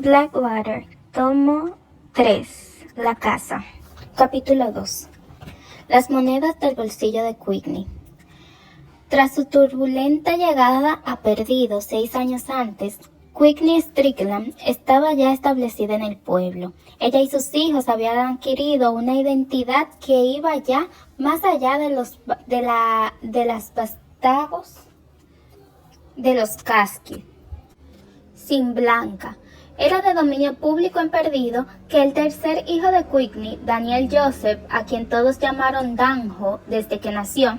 Blackwater, tomo 3, La casa. Capítulo 2. Las monedas del bolsillo de Quickney. Tras su turbulenta llegada a Perdido 6 años antes, Quickney Strickland estaba ya establecida en el pueblo. Ella y sus hijos habían adquirido una identidad que iba ya más allá de los vástagos de los Caskett. Sin Blanca. Era de dominio público en Perdido que el tercer hijo de Quickney, Daniel Joseph, a quien todos llamaron Danjo desde que nació,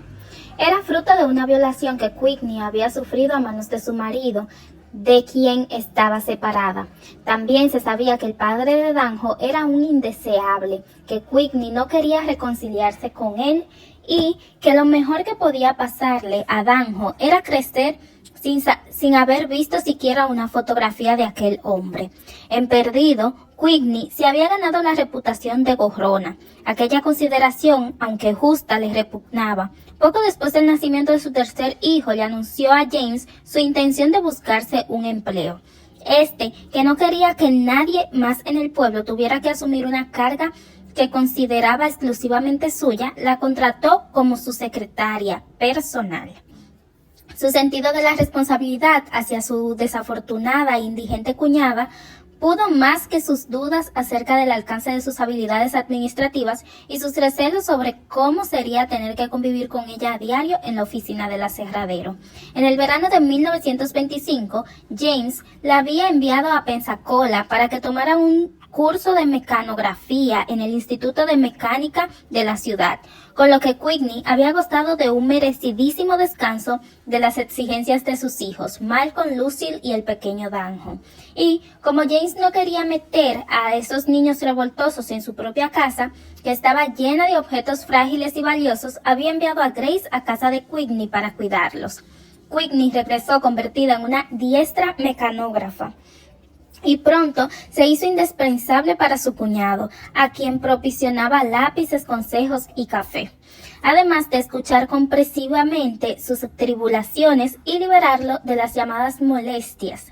era fruto de una violación que Quickney había sufrido a manos de su marido, de quien estaba separada. También se sabía que el padre de Danjo era un indeseable, que Quickney no quería reconciliarse con él y que lo mejor que podía pasarle a Danjo era crecer sin haber visto siquiera una fotografía de aquel hombre. En Perdido, Quickney se había ganado la reputación de gorrona. Aquella consideración, aunque justa, le repugnaba. Poco después del nacimiento de su tercer hijo, le anunció a James su intención de buscarse un empleo. Que no quería que nadie más en el pueblo tuviera que asumir una carga que consideraba exclusivamente suya, la contrató como su secretaria personal. Su sentido de la responsabilidad hacia su desafortunada e indigente cuñada pudo más que sus dudas acerca del alcance de sus habilidades administrativas y sus recelos sobre cómo sería tener que convivir con ella a diario en la oficina del aserradero. En el verano de 1925, James la había enviado a Pensacola para que tomara un curso de mecanografía en el Instituto de Mecánica de la ciudad, con lo que Quickney había gozado de un merecidísimo descanso de las exigencias de sus hijos, Malcolm, Lucille y el pequeño Danjo. Y como James no quería meter a esos niños revoltosos en su propia casa, que estaba llena de objetos frágiles y valiosos, había enviado a Grace a casa de Quickney para cuidarlos. Quickney regresó convertida en una diestra mecanógrafa y pronto se hizo indispensable para su cuñado, a quien proporcionaba lápices, consejos y café, además de escuchar comprensivamente sus tribulaciones y liberarlo de las llamadas molestias.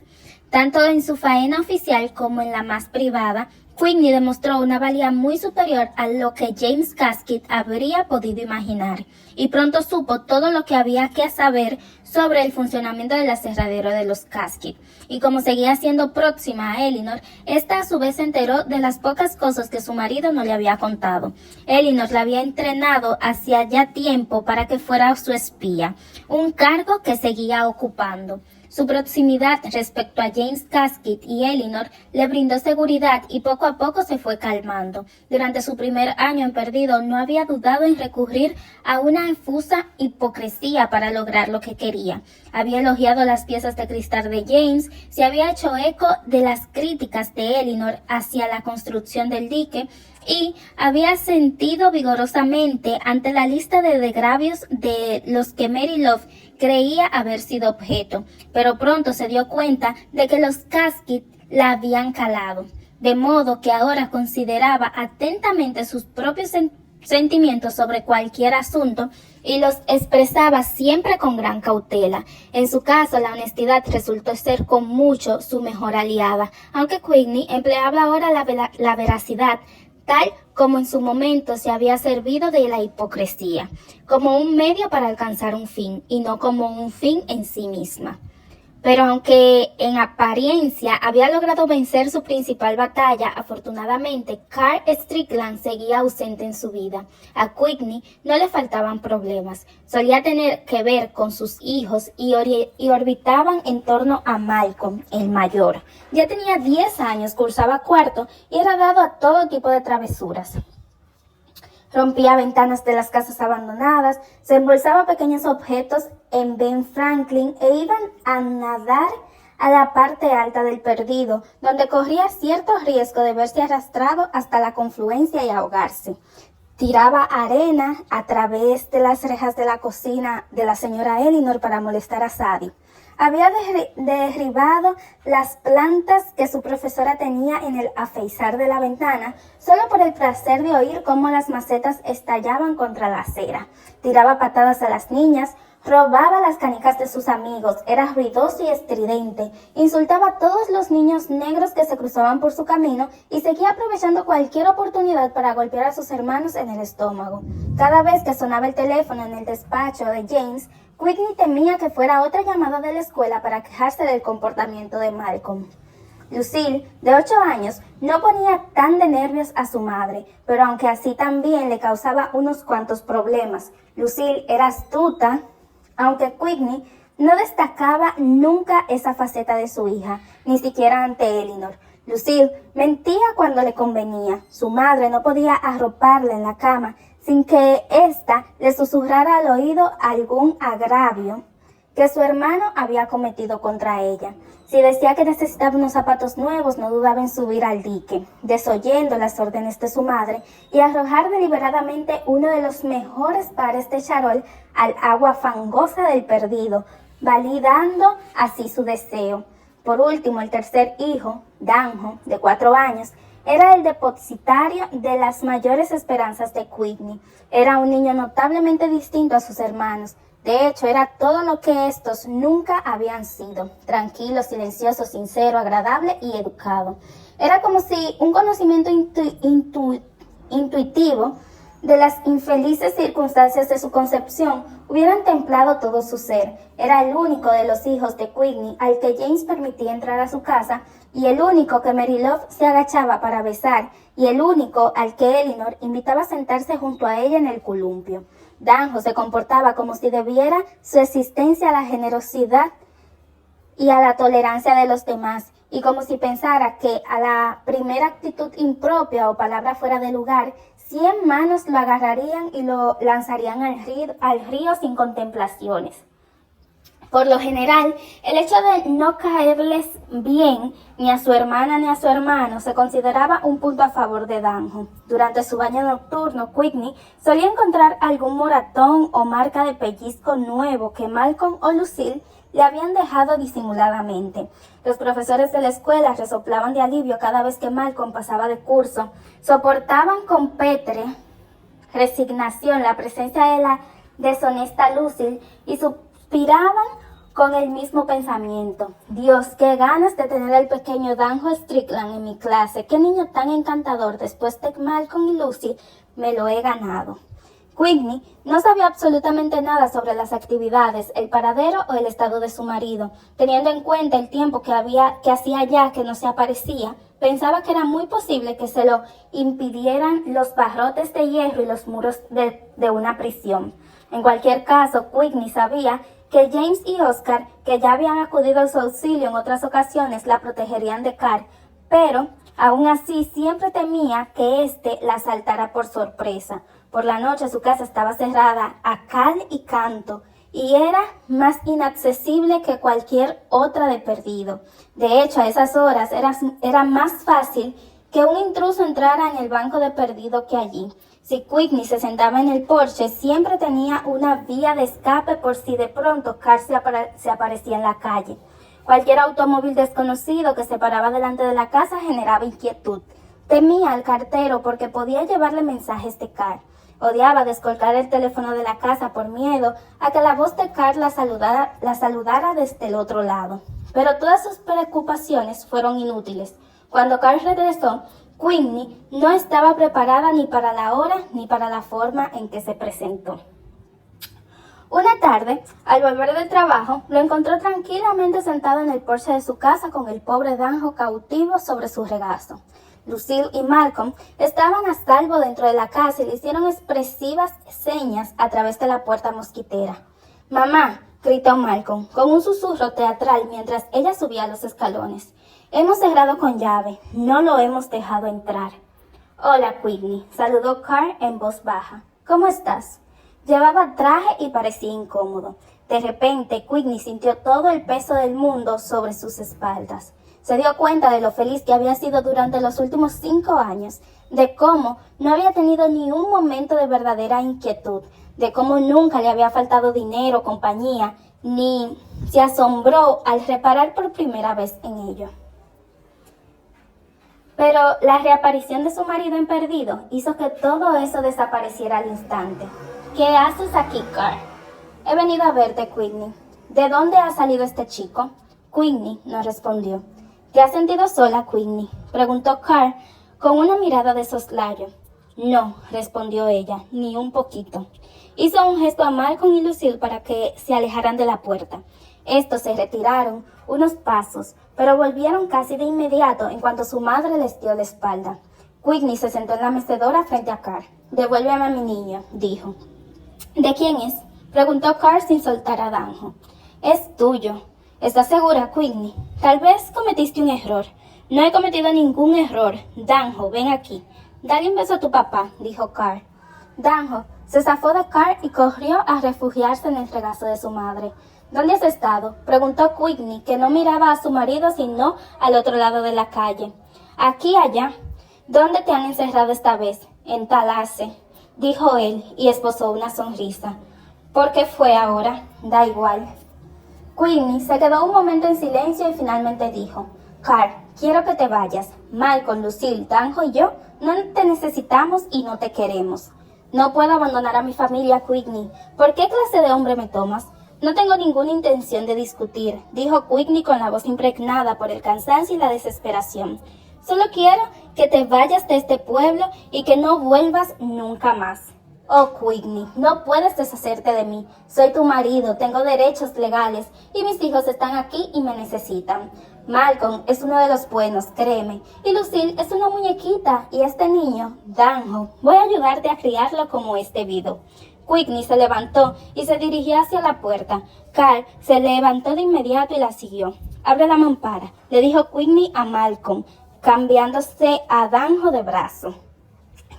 Tanto en su faena oficial como en la más privada, Quickney demostró una valía muy superior a lo que James Caskett habría podido imaginar, y pronto supo todo lo que había que saber sobre el funcionamiento del aserradero de los Caskett. Y como seguía siendo próxima a Elinor, ésta a su vez se enteró de las pocas cosas que su marido no le había contado. Elinor la había entrenado hacía ya tiempo para que fuera su espía, un cargo que seguía ocupando. Su proximidad respecto a James Caskett y Elinor le brindó seguridad y poco a poco se fue calmando. Durante su primer año en Perdido no había dudado en recurrir a una efusa hipocresía para lograr lo que quería. Había elogiado las piezas de cristal de James, se había hecho eco de las críticas de Elinor hacia la construcción del dique y había sentido vigorosamente ante la lista de degravios de los que Mary Love creía haber sido objeto, pero pronto se dio cuenta de que los Caskett la habían calado, de modo que ahora consideraba atentamente sus propios sentimientos sobre cualquier asunto y los expresaba siempre con gran cautela. En su caso, la honestidad resultó ser con mucho su mejor aliada, aunque Quickney empleaba ahora la veracidad, tal como en su momento se había servido de la hipocresía, como un medio para alcanzar un fin, y no como un fin en sí misma. Pero aunque en apariencia había logrado vencer su principal batalla, afortunadamente Carl Strickland seguía ausente en su vida. A Quickney no le faltaban problemas. Solía tener que ver con sus hijos y orbitaban en torno a Malcolm, el mayor. Ya tenía 10 años, cursaba cuarto y era dado a todo tipo de travesuras. Rompía ventanas de las casas abandonadas, se embolsaba pequeños objetos en Ben Franklin e iban a nadar a la parte alta del Perdido, donde corría cierto riesgo de verse arrastrado hasta la confluencia y ahogarse. Tiraba arena a través de las rejas de la cocina de la señora Elinor para molestar a Sadie. Había derribado las plantas que su profesora tenía en el afeizar de la ventana, solo por el placer de oír cómo las macetas estallaban contra la acera. Tiraba patadas a las niñas, Robaba las canicas de sus amigos, era ruidoso y estridente, insultaba a todos los niños negros que se cruzaban por su camino y seguía aprovechando cualquier oportunidad para golpear a sus hermanos en el estómago. Cada vez que sonaba el teléfono en el despacho de James, Quickly temía que fuera otra llamada de la escuela para quejarse del comportamiento de Malcolm. Lucille, de 8 años, no ponía tan de nervios a su madre, pero aunque así también le causaba unos cuantos problemas. Lucille era astuta, aunque Quickly no destacaba nunca esa faceta de su hija, ni siquiera ante Elinor. Lucille mentía cuando le convenía. Su madre no podía arroparla en la cama sin que ésta le susurrara al oído algún agravio que su hermano había cometido contra ella. Si decía que necesitaba unos zapatos nuevos, no dudaba en subir al dique, desoyendo las órdenes de su madre y arrojar deliberadamente uno de los mejores pares de charol al agua fangosa del perdido, validando así su deseo. Por último, el tercer hijo, Danjo, de 4 años, era el depositario de las mayores esperanzas de Quickly. Era un niño notablemente distinto a sus hermanos. De hecho, era todo lo que estos nunca habían sido: tranquilo, silencioso, sincero, agradable y educado. Era como si un conocimiento intuitivo de las infelices circunstancias de su concepción hubieran templado todo su ser. Era el único de los hijos de Quickly al que James permitía entrar a su casa, y el único que Mary Love se agachaba para besar, y el único al que Elinor invitaba a sentarse junto a ella en el columpio. Danjo se comportaba como si debiera su existencia a la generosidad y a la tolerancia de los demás, y como si pensara que a la primera actitud impropia o palabra fuera de lugar, 100 manos lo agarrarían y lo lanzarían al río sin contemplaciones. Por lo general, el hecho de no caerles bien ni a su hermana ni a su hermano se consideraba un punto a favor de Danjo. Durante su baño nocturno, Quickly solía encontrar algún moratón o marca de pellizco nuevo que Malcolm o Lucille le habían dejado disimuladamente. Los profesores de la escuela resoplaban de alivio cada vez que Malcolm pasaba de curso. Soportaban con pétrea resignación la presencia de la deshonesta Lucille y suspiraban con el mismo pensamiento: Dios, qué ganas de tener al pequeño Danjo Strickland en mi clase. Qué niño tan encantador. Después de Malcolm y Lucy, me lo he ganado. Quickly no sabía absolutamente nada sobre las actividades, el paradero o el estado de su marido. Teniendo en cuenta el tiempo que hacía ya que no se aparecía, pensaba que era muy posible que se lo impidieran los barrotes de hierro y los muros de una prisión. En cualquier caso, Quickly sabía que James y Oscar, que ya habían acudido a su auxilio en otras ocasiones, la protegerían de Carl, pero aún así siempre temía que éste la asaltara por sorpresa. Por la noche su casa estaba cerrada a cal y canto y era más inaccesible que cualquier otra de Perdido. De hecho, a esas horas era más fácil que un intruso entrara en el banco de Perdido que allí. Si Quickly se sentaba en el porche, siempre tenía una vía de escape por si de pronto Carl se aparecía en la calle. Cualquier automóvil desconocido que se paraba delante de la casa generaba inquietud. Temía al cartero porque podía llevarle mensajes de Carl. Odiaba descolgar el teléfono de la casa por miedo a que la voz de Carl la saludara desde el otro lado. Pero todas sus preocupaciones fueron inútiles. Cuando Carl regresó, Quickly no estaba preparada ni para la hora ni para la forma en que se presentó. Una tarde, al volver del trabajo, lo encontró tranquilamente sentado en el porche de su casa con el pobre Danjo cautivo sobre su regazo. Lucille y Malcolm estaban a salvo dentro de la casa y le hicieron expresivas señas a través de la puerta mosquitera. «Mamá», gritó Malcolm con un susurro teatral mientras ella subía los escalones. «Hemos cerrado con llave, no lo hemos dejado entrar». «Hola, Quickly», saludó Carl en voz baja. «¿Cómo estás?» Llevaba traje y parecía incómodo. De repente, Quickly sintió todo el peso del mundo sobre sus espaldas. Se dio cuenta de lo feliz que había sido durante los últimos 5 años, de cómo no había tenido ni un momento de verdadera inquietud, de cómo nunca le había faltado dinero, compañía, ni se asombró al reparar por primera vez en ello. Pero la reaparición de su marido en Perdido hizo que todo eso desapareciera al instante. «¿Qué haces aquí, Carl?». He venido a verte, Quickney. ¿De dónde ha salido este chico? Quickney no respondió. ¿Te has sentido sola, Quickney?, preguntó Carl con una mirada de soslayo. No, respondió ella, ni un poquito. Hizo un gesto a Malcolm y Lucille para que se alejaran de la puerta. Estos se retiraron unos pasos, pero volvieron casi de inmediato en cuanto su madre les dio la espalda. Quickney se sentó en la mecedora frente a Carl. «Devuélveme a mi niño», dijo. «¿De quién es?», preguntó Carl sin soltar a Danjo. «Es tuyo». «¿Estás segura, Quickney? Tal vez cometiste un error». «No he cometido ningún error. Danjo, ven aquí». «Dale un beso a tu papá», dijo Carl. Danjo se zafó de Carl y corrió a refugiarse en el regazo de su madre. «¿Dónde has estado?», preguntó Quickney, que no miraba a su marido sino al otro lado de la calle. «Aquí, allá». «¿Dónde te han encerrado esta vez?». «En Tallahassee», dijo él y esbozó una sonrisa. «¿Por qué fue ahora?». «Da igual». Quickney se quedó un momento en silencio y finalmente dijo: «Carl, quiero que te vayas. Malcolm, Lucille, Danjo y yo no te necesitamos y no te queremos». «No puedo abandonar a mi familia, Quickney. ¿Por qué clase de hombre me tomas?». «No tengo ninguna intención de discutir», dijo Quickney con la voz impregnada por el cansancio y la desesperación. «Solo quiero que te vayas de este pueblo y que no vuelvas nunca más». «Oh, Quickney, no puedes deshacerte de mí. Soy tu marido, tengo derechos legales y mis hijos están aquí y me necesitan. Malcolm es uno de los buenos, créeme, y Lucille es una muñequita, y este niño, Danjo, voy a ayudarte a criarlo como es debido». Quickney se levantó y se dirigió hacia la puerta. Carl se levantó de inmediato y la siguió. «Abre la mampara», le dijo Quickney a Malcolm, cambiándose a Danjo de brazo.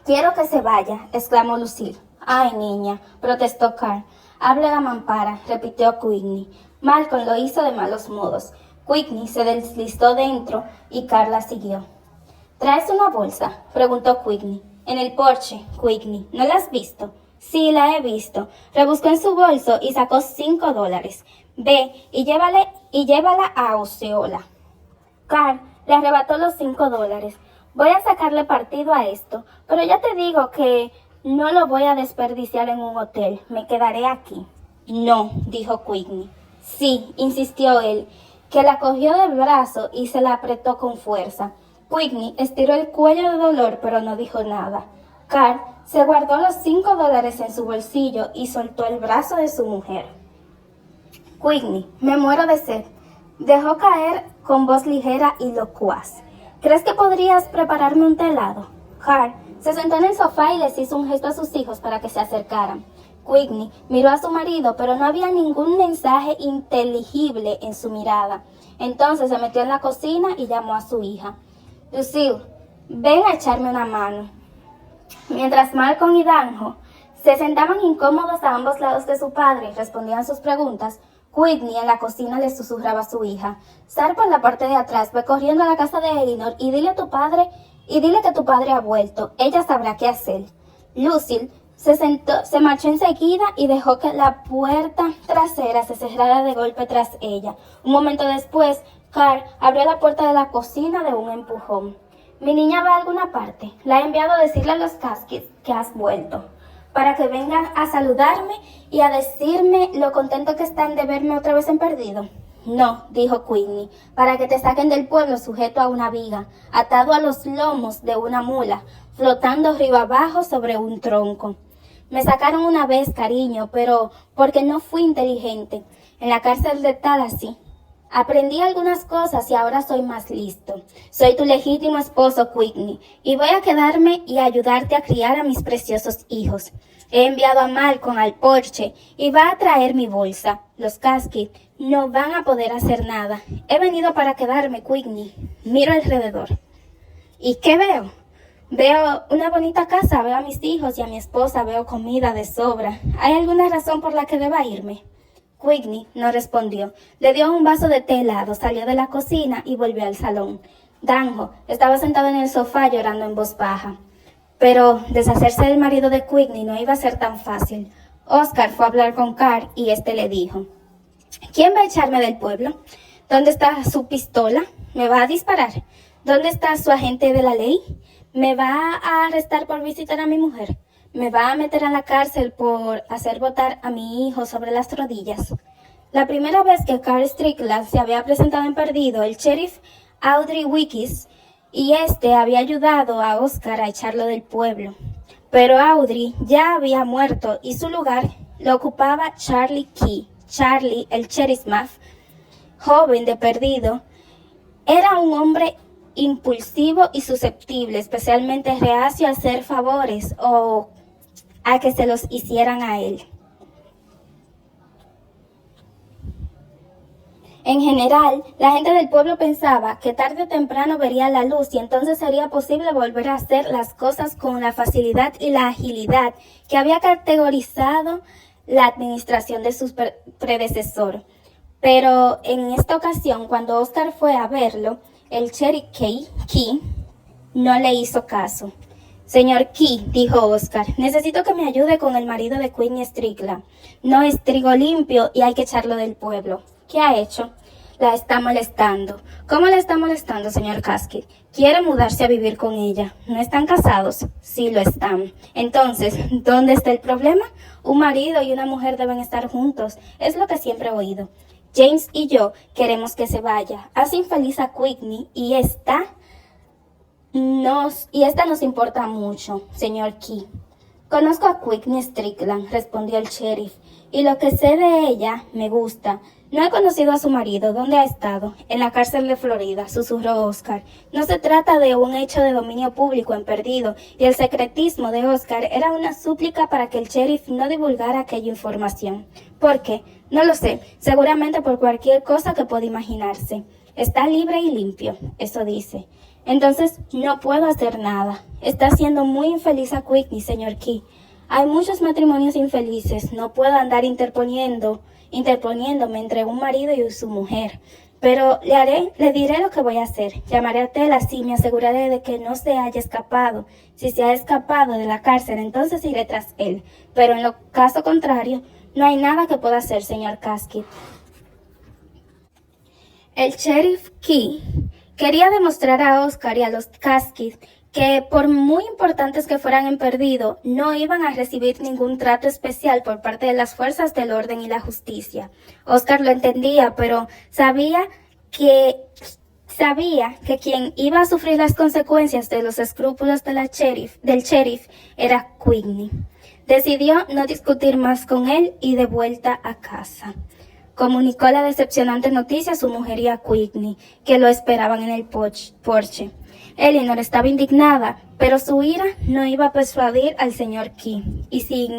«Quiero que se vaya», exclamó Lucille. «Ay, niña», protestó Carl. «Abre la mampara», repitió Quickney. Malcolm lo hizo de malos modos. Quickney se deslizó dentro y Carl la siguió. «¿Traes una bolsa?», preguntó Quickney. «En el porche, Quickney. ¿No la has visto?». «Sí, la he visto». Rebuscó en su bolso y sacó $5. «Ve y llévala a Osceola». Carl le arrebató los $5. «Voy a sacarle partido a esto, pero ya te digo que no lo voy a desperdiciar en un hotel. Me quedaré aquí». «No», dijo Quickney. «Sí», insistió él, que la cogió del brazo y se la apretó con fuerza. Quickney estiró el cuello de dolor, pero no dijo nada. Carl se guardó los $5 en su bolsillo y soltó el brazo de su mujer. «Quickney, me muero de sed», dejó caer con voz ligera y locuaz. «¿Crees que podrías prepararme un té helado?». Carl se sentó en el sofá y les hizo un gesto a sus hijos para que se acercaran. Quickney miró a su marido, pero no había ningún mensaje inteligible en su mirada. Entonces se metió en la cocina y llamó a su hija. «Lucille, ven a echarme una mano». Mientras Malcolm y Danjo se sentaban incómodos a ambos lados de su padre y respondían sus preguntas, Quickney en la cocina le susurraba a su hija: «Sal por la parte de atrás, ve corriendo a la casa de Elinor y dile que tu padre ha vuelto. Ella sabrá qué hacer». Lucille se marchó enseguida y dejó que la puerta trasera se cerrara de golpe tras ella. Un momento después, Carl abrió la puerta de la cocina de un empujón. «Mi niña va a alguna parte. La he enviado a decirle a los Casquets que has vuelto, para que vengan a saludarme y a decirme lo contento que están de verme otra vez en Perdido». «No», dijo Quickney, «para que te saquen del pueblo sujeto a una viga, atado a los lomos de una mula, flotando río abajo sobre un tronco». «Me sacaron una vez, cariño, pero porque no fui inteligente. En la cárcel de Tallahassee. Aprendí algunas cosas y ahora soy más listo. Soy tu legítimo esposo, Quickney, y voy a quedarme y ayudarte a criar a mis preciosos hijos. He enviado a Malcolm al porche y va a traer mi bolsa. Los Casquets no van a poder hacer nada. He venido para quedarme, Quickney». Miro alrededor. ¿Y qué veo? Veo una bonita casa, veo a mis hijos y a mi esposa, veo comida de sobra. ¿Hay alguna razón por la que deba irme? Quickney no respondió. Le dio un vaso de té helado, salió de la cocina y volvió al salón. Danjo estaba sentado en el sofá llorando en voz baja. Pero deshacerse del marido de Quickney no iba a ser tan fácil. Oscar fue a hablar con Carl y este le dijo: «¿Quién va a echarme del pueblo? ¿Dónde está su pistola? ¿Me va a disparar? ¿Dónde está su agente de la ley? ¿Me va a arrestar por visitar a mi mujer? ¿Me va a meter a la cárcel por hacer votar a mi hijo sobre las rodillas? La primera vez que Carl Strickland se había presentado en Perdido, el sheriff Audrey Weekes y había ayudado a Oscar a echarlo del pueblo. Pero Audrey ya había muerto y su lugar lo ocupaba Charlie Key. Charlie, el sheriff joven de Perdido, era un hombre impulsivo y susceptible, especialmente reacio a hacer favores o a que se los hicieran a él. En general, la gente del pueblo pensaba que tarde o temprano vería la luz y entonces sería posible volver a hacer las cosas con la facilidad y la agilidad que había caracterizado la administración de su predecesor. Pero en esta ocasión, cuando Oscar fue a verlo, el sheriff Key no le hizo caso. Señor Key, dijo Oscar, necesito que me ayude con el marido de Quickney Strickland. No es trigo limpio y hay que echarlo del pueblo. ¿Qué ha hecho? La está molestando. ¿Cómo la está molestando, señor Caskey? Quiere mudarse a vivir con ella. ¿No están casados? Sí, lo están. Entonces, ¿dónde está el problema? Un marido y una mujer deben estar juntos. Es lo que siempre he oído. James y yo queremos que se vaya. Hace infeliz a Quickney y esta nos importa mucho, señor Key. Conozco a Quickney Strickland, respondió el sheriff, y lo que sé de ella me gusta. No he conocido a su marido. ¿Dónde ha estado? En la cárcel de Florida, susurró Oscar. No se trata de un hecho de dominio público en Perdido, y el secretismo de Oscar era una súplica para que el sheriff no divulgara aquella información. ¿Por qué? No lo sé, seguramente por cualquier cosa que pueda imaginarse. Está libre y limpio, eso dice. Entonces no puedo hacer nada. Está haciendo muy infeliz a Quickney, señor Key. Hay muchos matrimonios infelices. No puedo andar interponiéndome entre un marido y su mujer. Pero le diré lo que voy a hacer. Llamaré a Telas y me aseguraré de que no se haya escapado. Si se ha escapado de la cárcel, entonces iré tras él. Pero en lo caso contrario, no hay nada que pueda hacer, señor Caskey. El sheriff Key quería demostrar a Oscar y a los Caskey que por muy importantes que fueran en Perdido, no iban a recibir ningún trato especial por parte de las fuerzas del orden y la justicia. Oscar lo entendía, pero sabía que quien iba a sufrir las consecuencias de los escrúpulos del sheriff era Quickney. Decidió no discutir más con él y de vuelta a casa. Comunicó la decepcionante noticia a su mujer y a Quickney, que lo esperaban en el porche. Eleanor estaba indignada, pero su ira no iba a persuadir al señor Key, y sin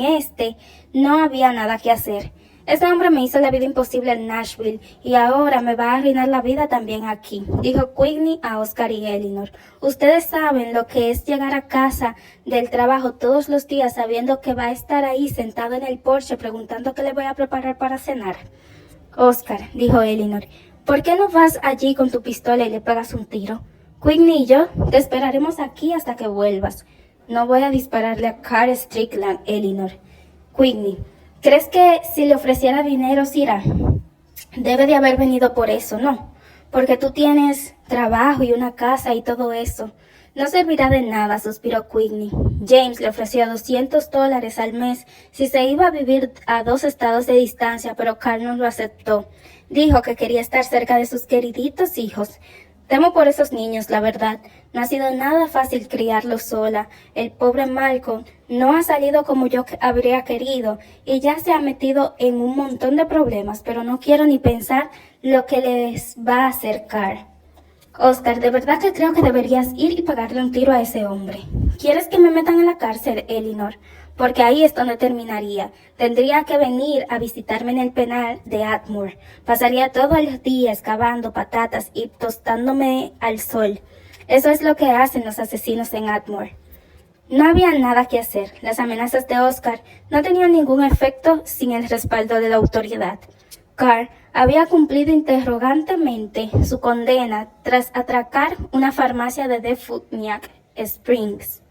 no había nada que hacer. Ese hombre me hizo la vida imposible en Nashville, y ahora me va a arruinar la vida también aquí, dijo Quickney a Oscar y Eleanor. Ustedes saben lo que es llegar a casa del trabajo todos los días sabiendo que va a estar ahí sentado en el porche preguntando qué le voy a preparar para cenar. Oscar, dijo Eleanor, ¿por qué no vas allí con tu pistola y le pegas un tiro? Quickney y yo te esperaremos aquí hasta que vuelvas. No voy a dispararle a Carl Strickland, Eleanor. Quickney, ¿crees que si le ofreciera dinero se irá? Debe de haber venido por eso, ¿no? Porque tú tienes trabajo y una casa y todo eso. No servirá de nada, suspiró Quickney. James le ofreció $200 al mes si se iba a vivir a 2 estados de distancia, pero Carl no lo aceptó. Dijo que quería estar cerca de sus queriditos hijos. Temo por esos niños, la verdad. No ha sido nada fácil criarlos sola. El pobre Malcolm no ha salido como yo habría querido y ya se ha metido en un montón de problemas, pero no quiero ni pensar lo que les va a hacer Carl. Oscar, de verdad que creo que deberías ir y pegarle un tiro a ese hombre. ¿Quieres que me metan en la cárcel, Eleanor? Porque ahí es donde terminaría. Tendría que venir a visitarme en el penal de Atmore. Pasaría todo el día excavando patatas y tostándome al sol. Eso es lo que hacen los asesinos en Atmore. No había nada que hacer. Las amenazas de Oscar no tenían ningún efecto sin el respaldo de la autoridad. Carl había cumplido interrogantemente su condena tras atracar una farmacia de Defuniak Springs.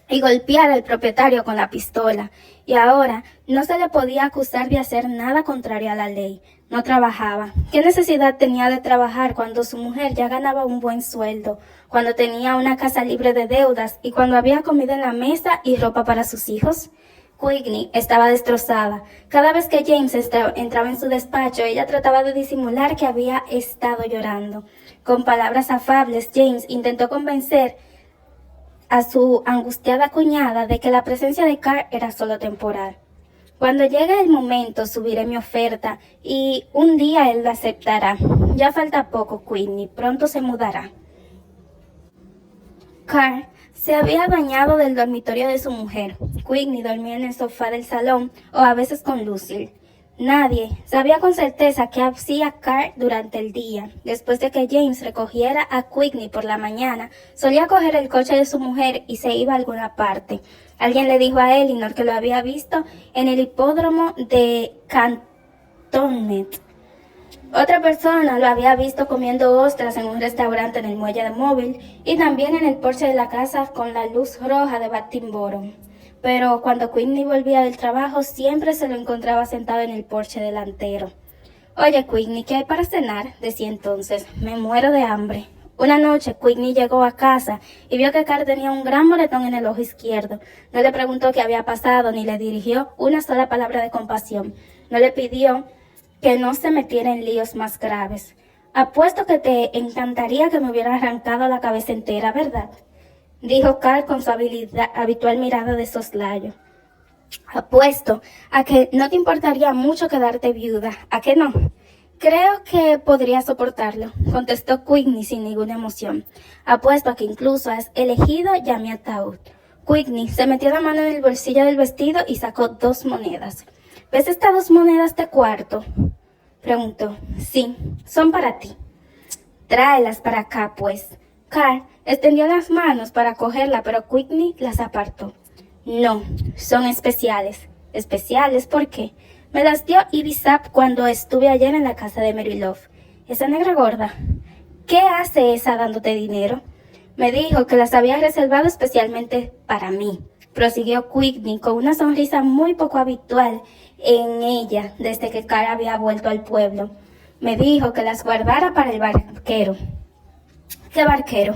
y golpear al propietario con la pistola. Y ahora no se le podía acusar de hacer nada contrario a la ley. No trabajaba. ¿Qué necesidad tenía de trabajar cuando su mujer ya ganaba un buen sueldo, cuando tenía una casa libre de deudas y cuando había comida en la mesa y ropa para sus hijos? Quigley estaba destrozada. Cada vez que James entraba en su despacho, ella trataba de disimular que había estado llorando. Con palabras afables, James intentó convencer a su angustiada cuñada de que la presencia de Carl era solo temporal. Cuando llegue el momento, subiré mi oferta y un día él la aceptará. Ya falta poco, Quigley, pronto se mudará. Carl se había bañado del dormitorio de su mujer. Quigley dormía en el sofá del salón o a veces con Lucille. Nadie sabía con certeza qué hacía Carl durante el día. Después de que James recogiera a Quigley por la mañana, solía coger el coche de su mujer y se iba a alguna parte. Alguien le dijo a Elinor que lo había visto en el hipódromo de Cantonment. Otra persona lo había visto comiendo ostras en un restaurante en el muelle de Mobile y también en el porche de la casa con la luz roja de Battenborough. Pero cuando Quigley volvía del trabajo siempre se lo encontraba sentado en el porche delantero. «Oye, Quigley, ¿qué hay para cenar?», decía entonces. «Me muero de hambre». Una noche Quigley llegó a casa y vio que Carl tenía un gran moretón en el ojo izquierdo. No le preguntó qué había pasado ni le dirigió una sola palabra de compasión. No le pidió que no se metiera en líos más graves. «Apuesto que te encantaría que me hubiera arrancado la cabeza entera, ¿verdad?», dijo Carl con su habitual mirada de soslayo. «Apuesto a que no te importaría mucho quedarte viuda, ¿a qué no?». «Creo que podría soportarlo», contestó Quigley sin ninguna emoción. «Apuesto a que incluso has elegido ya mi ataúd». Quigley se metió la mano en el bolsillo del vestido y sacó 2 monedas. «¿Ves estas 2 monedas de cuarto?», preguntó. «Sí, son para ti». «Tráelas para acá, pues». Carl extendió las manos para cogerla, pero Quigley las apartó. «No, son especiales». «¿Especiales? ¿Por qué?». «Me las dio Ivy Sapp cuando estuve ayer en la casa de Mary Love». «¿Esa negra gorda? ¿Qué hace esa dándote dinero?». «Me dijo que las había reservado especialmente para mí», prosiguió Quigley con una sonrisa muy poco habitual en ella desde que Carl había vuelto al pueblo. «Me dijo que las guardara para el barquero». «¿Qué barquero?».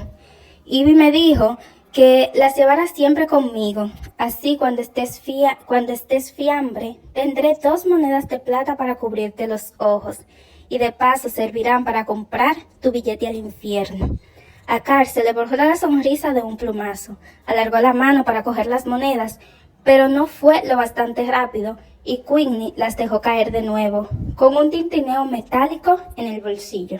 «Ivy me dijo que las llevaras siempre conmigo. Así cuando estés fiambre, tendré 2 monedas de plata para cubrirte los ojos. Y de paso servirán para comprar tu billete al infierno». A Carl se le borró la sonrisa de un plumazo. Alargó la mano para coger las monedas, pero no fue lo bastante rápido y Quigley las dejó caer de nuevo, con un tintineo metálico en el bolsillo.